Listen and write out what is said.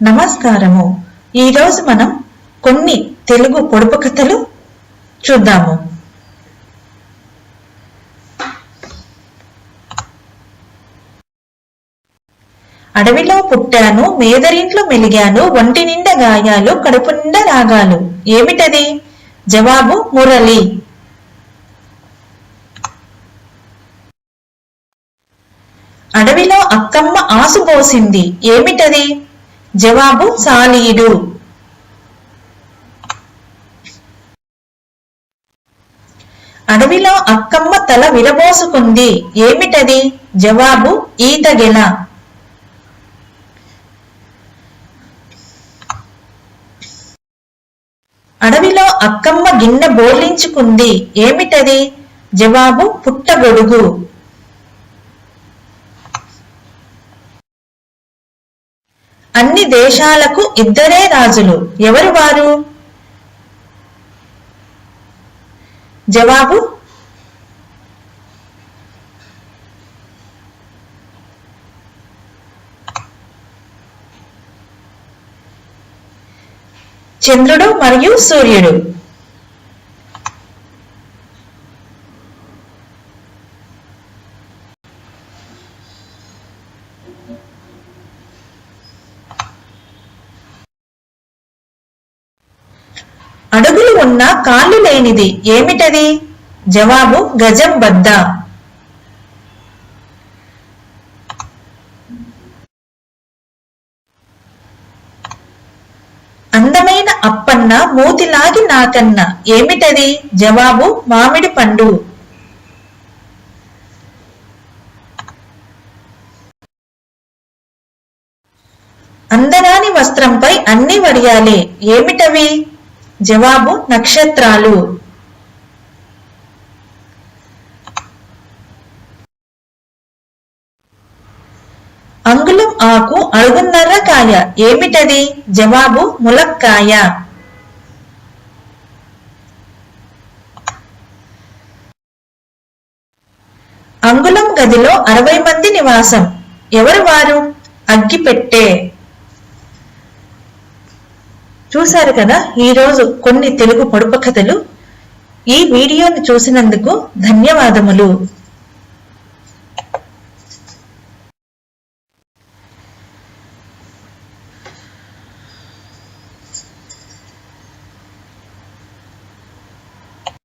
నమస్కారము. ఈరోజు మనం కొన్ని తెలుగు పొడుపు కథలు చూద్దాము. అడవిలో పుట్టాను, మేదరింట్లో మెలిగాను, ఒంటి నిండా గాయాలు, కడుపు నిండా రాగాలు. ఏమిటది? జవాబు మురళి. అడవిలో అక్కమ్మ ఆసుపోసింది. ఏమిటది? జవాబు సాలీడు. అడవిలో అక్కమ్మ తల విరబోసుకుంది. ఏమిటది? జవాబు ఈతగెల. అడవిలో అక్కమ్మ గిన్నె బోర్లించుకుంది. ఏమిటది? జవాబు పుట్టగొడుగు. అన్ని దేశాలకు ఇద్దరే రాజులు. ఎవరు వారు? జవాబు చంద్రుడు మరియు సూర్యుడు. అడుగులు ఉన్న కాళ్ళు లేనిది. ఏమిటది? జవాబు గజం బద్ద. అందమైన అప్పన్న మూతిలాగి నాకన్న. ఏమిటది? జవాబు మామిడి పండు. అందరాని వస్త్రంపై అన్ని వడియాలే. ఏమిటవి? జవాబు నక్షత్రాలు. అంగుళం ఆకు, అడుగున్నర కాయ. ఏమిటది? జవాబు ములక్కాయ. అంగుళం గదిలో 60 మంది నివాసం. ఎవరు వారు? అగ్గిపెట్టె. చూశారు కదా ఈరోజు కొన్ని తెలుగు పొడుపు కథలు. ఈ వీడియోను చూసినందుకు ధన్యవాదములు.